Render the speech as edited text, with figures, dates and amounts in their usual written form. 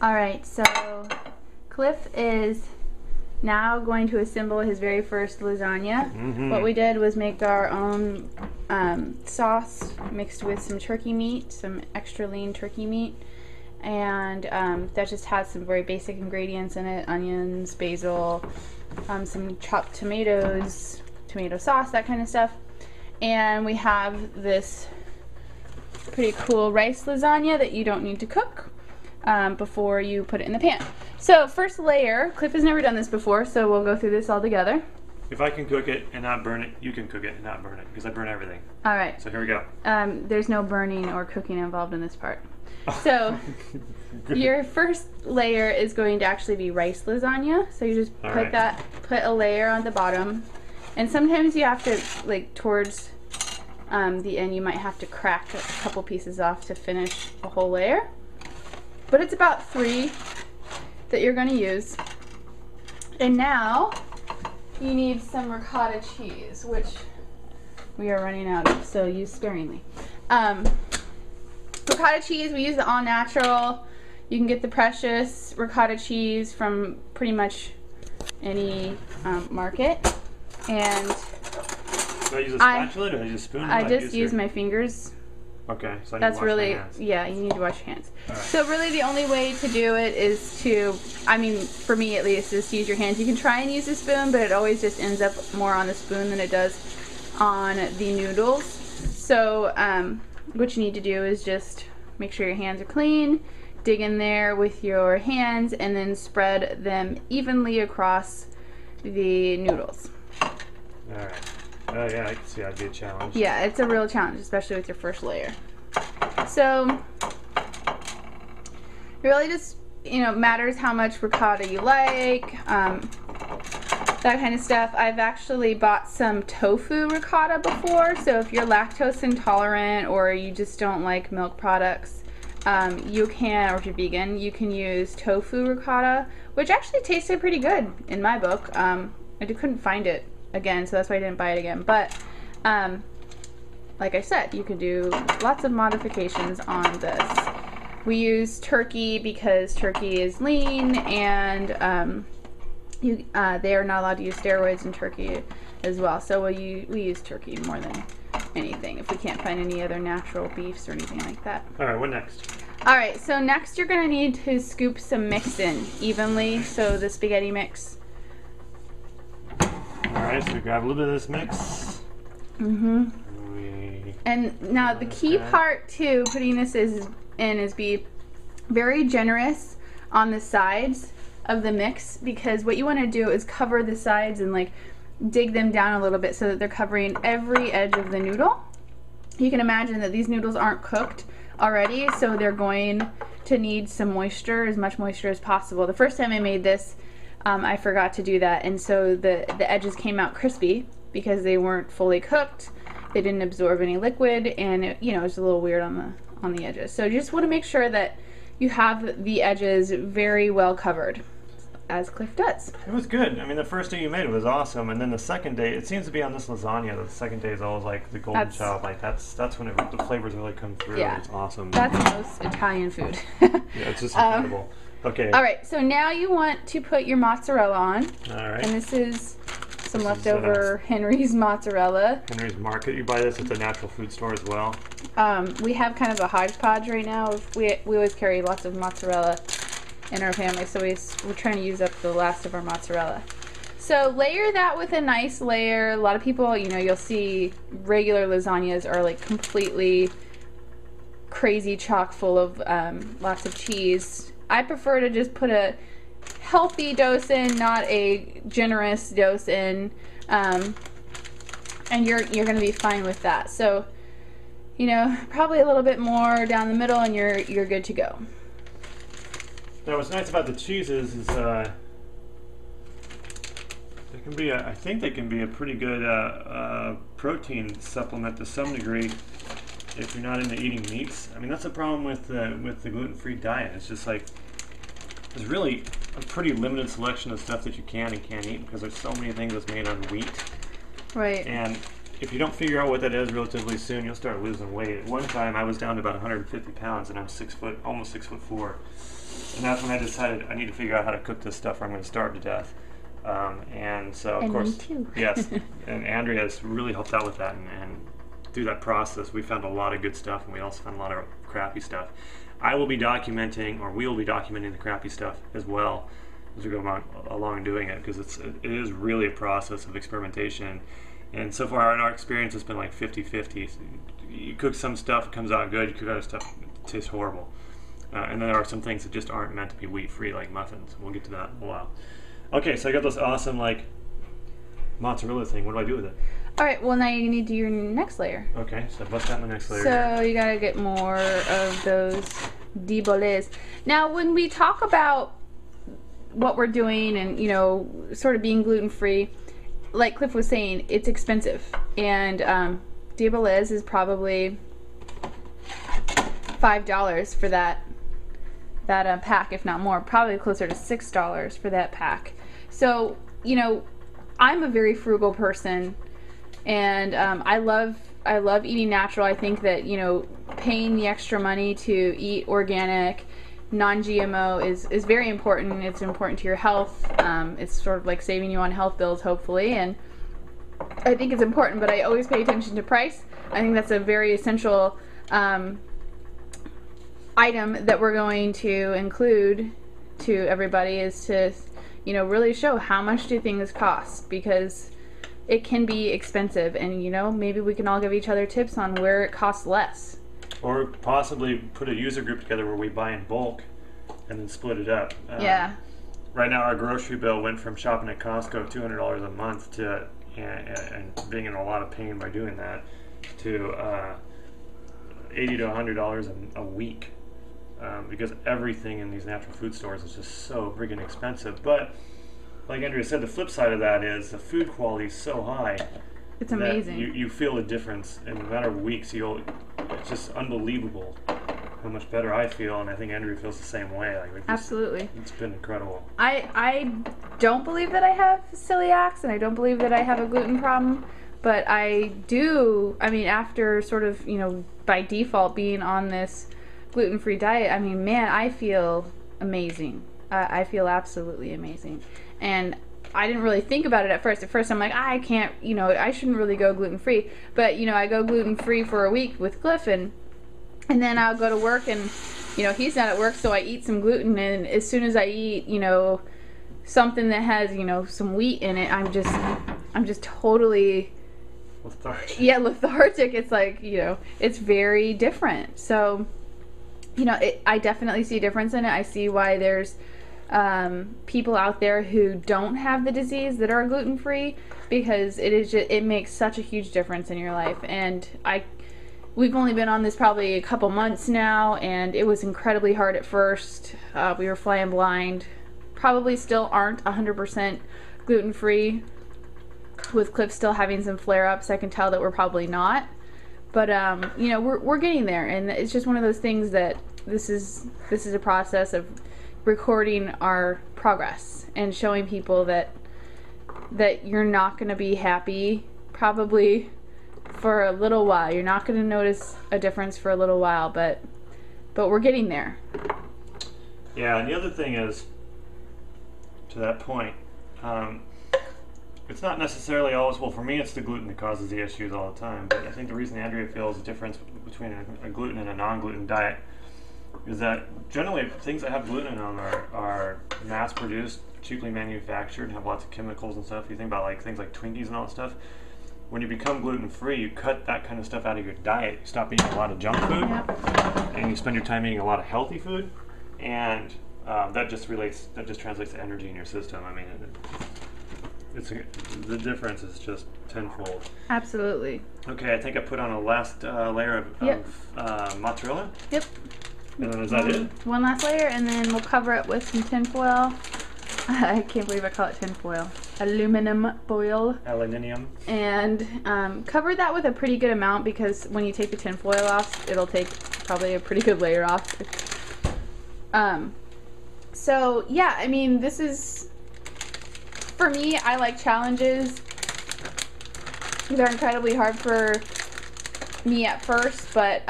All right, so Cliff is now going to assemble his very first lasagna. What we did was make our own sauce mixed with some turkey meat, some extra lean turkey meat, and that just has some very basic ingredients in it: onions, basil, some chopped tomatoes, tomato sauce, that kind of stuff. And we have this pretty cool rice lasagna that you don't need to cook before you put it in the pan. So first layer, Cliff has never done this before, so we'll go through this all together. If I can cook it and not burn it, you can cook it and not burn it, because I burn everything. All right. So here we go. There's no burning or cooking involved in this part. So your first layer is going to actually be rice lasagna. So you just put a layer on the bottom, and sometimes you have to, like, towards the end, you might have to crack a couple pieces off to finish a whole layer. But it's about 3 that you're going to use. And now you need some ricotta cheese, which we are running out of, so use sparingly. Ricotta cheese, we use the all natural. You can get the precious ricotta cheese from pretty much any market. And do I use a spatula? Do I use a spoon? I just use my fingers. Okay, so I need that's to wash really my hands. Yeah, you need to wash your hands. Right. So really the only way to do it is to, I mean, for me at least, is to use your hands. You can try and use a spoon, but it always just ends up more on the spoon than it does on the noodles. So what you need to do is just make sure your hands are clean, dig in there with your hands, and then spread them evenly across the noodles. Alright. Oh yeah, I can see that'd be a challenge. Yeah, it's a real challenge, especially with your first layer. So it really just, matters how much ricotta you like, that kind of stuff. I've actually bought some tofu ricotta before, so if you're lactose intolerant or you just don't like milk products, you can, or if you're vegan, you can use tofu ricotta, which actually tasted pretty good in my book. I couldn't find it again, so that's why I didn't buy it again. But like I said, you can do lots of modifications on this. We use turkey because turkey is lean, and they are not allowed to use steroids in turkey as well. So we use turkey more than anything if we can't find any other natural beefs or anything like that. All right, what next? All right, so next you're gonna need to scoop some mix in evenly, so the spaghetti mix. Alright, so we grab a little bit of this mix. And now the key part to putting this in is be very generous on the sides of the mix, because what you want to do is cover the sides and like dig them down a little bit so that they're covering every edge of the noodle. You can imagine that these noodles aren't cooked already, so they're going to need some moisture, as much moisture as possible. The first time I made this, I forgot to do that, and so the edges came out crispy because they weren't fully cooked. They didn't absorb any liquid, and it was a little weird on the edges. So you just want to make sure that you have the edges very well covered, as Cliff does. It was good. I mean, the first day you made it was awesome, and then the second day, it seems to be on this lasagna, the second day is always like the golden child. Like that's when the flavors really come through. Yeah. It's awesome. That's most Italian food. Yeah, it's just incredible. Okay. All right, so now you want to put your mozzarella on. All right. And this is some leftover Henry's mozzarella. Henry's Market. You buy this at the natural food store as well. We have kind of a hodgepodge right now. We always carry lots of mozzarella in our family, so we're trying to use up the last of our mozzarella. So layer that with a nice layer. A lot of people, you'll see regular lasagnas are like completely crazy chock full of lots of cheese. I prefer to just put a healthy dose in, not a generous dose in, and you're going to be fine with that. So, probably a little bit more down the middle, and you're good to go. Now, what's nice about the cheeses is they can be I think they can be a pretty good protein supplement to some degree if you're not into eating meats. I mean, that's the problem with the gluten-free diet. It's just like there's really a pretty limited selection of stuff that you can and can't eat because there's so many things that's made on wheat. Right. And if you don't figure out what that is relatively soon, you'll start losing weight. At one time, I was down to about 150 pounds, and I'm 6 foot, almost 6'4", and that's when I decided I need to figure out how to cook this stuff, or I'm going to starve to death. And so, of course, me too. yes, and Andrea has really helped out with that, and through that process, we found a lot of good stuff, and we also found a lot of crappy stuff. I will be documenting, or we will be documenting the crappy stuff as well as we go along doing it, because it is really a process of experimentation. And so far in our experience, it's been like 50-50. You cook some stuff, it comes out good. You cook other stuff, it tastes horrible. And then there are some things that just aren't meant to be wheat-free, like muffins. We'll get to that in a while. Okay, so I got this awesome like mozzarella thing. What do I do with it? All right, well now you need to do your next layer. Okay, so bust out my next layer. So you gotta get more of those déboulés. Now when we talk about what we're doing and, you know, sort of being gluten-free, like Cliff was saying, it's expensive. And déboulés is probably $5 for that pack, if not more. Probably closer to $6 for that pack. So, you know, I'm a very frugal person, and I love eating natural. I think that, you know, paying the extra money to eat organic, non-GMO is very important. It's important to your health. It's sort of like saving you on health bills, hopefully, and I think it's important, but I always pay attention to price. I think that's a very essential item that we're going to include to everybody, is to, you know, really show how much do things cost, because it can be expensive, and, you know, maybe we can all give each other tips on where it costs less. Or possibly put a user group together where we buy in bulk and then split it up. Yeah. Right now our grocery bill went from shopping at Costco $200 a month to, and being in a lot of pain by doing that, to $80 to $100 a week. Because everything in these natural food stores is just so friggin' expensive. But like Andrea said, the flip side of that is the food quality is so high. It's amazing. You feel a difference in a matter of weeks. It's just unbelievable how much better I feel, and I think Andrea feels the same way. Like absolutely. It's been incredible. I don't believe that I have celiacs, and I don't believe that I have a gluten problem, but I do, I mean, after sort of, you know, by default being on this gluten-free diet, I mean, man, I feel amazing. I feel absolutely amazing. And I didn't really think about it at first. At first I'm like, I can't, you know, I shouldn't really go gluten-free. But, you know, I go gluten-free for a week with Cliff, and then I'll go to work, and, you know, he's not at work, so I eat some gluten, and as soon as I eat, you know, something that has, you know, some wheat in it, I'm just totally lethargic. Yeah, lethargic. It's like, you know, it's very different. So, you know, I definitely see a difference in it. I see why there's people out there who don't have the disease that are gluten-free, because it makes such a huge difference in your life. And we've only been on this probably a couple months now, and it was incredibly hard at first. We were flying blind. Probably still aren't 100% gluten-free, with Cliff still having some flare-ups. I can tell that we're probably not. But you know, we're getting there, and it's just one of those things that this is a process of recording our progress and showing people that you're not going to be happy probably for a little while. You're not going to notice a difference for a little while, but we're getting there. Yeah, and the other thing is, to that point, it's not necessarily always, well, for me it's the gluten that causes the issues all the time, but I think the reason Andrea feels the difference between a gluten and a non-gluten diet is that generally things that have gluten in them are mass-produced, cheaply manufactured, and have lots of chemicals and stuff. You think about like things like Twinkies and all that stuff. When you become gluten-free, you cut that kind of stuff out of your diet. You stop eating a lot of junk food, and you spend your time eating a lot of healthy food, and that just translates to energy in your system. I mean, the difference is just tenfold. Absolutely. Okay, I think I put on a last layer of mozzarella. Yep. And then is that it? One last layer, and then we'll cover it with some tin foil. I can't believe I call it tin foil. Aluminum foil. Aluminium. And cover that with a pretty good amount, because when you take the tin foil off, it'll take probably a pretty good layer off. So yeah, I mean, this is, for me, I like challenges. They're incredibly hard for me at first, but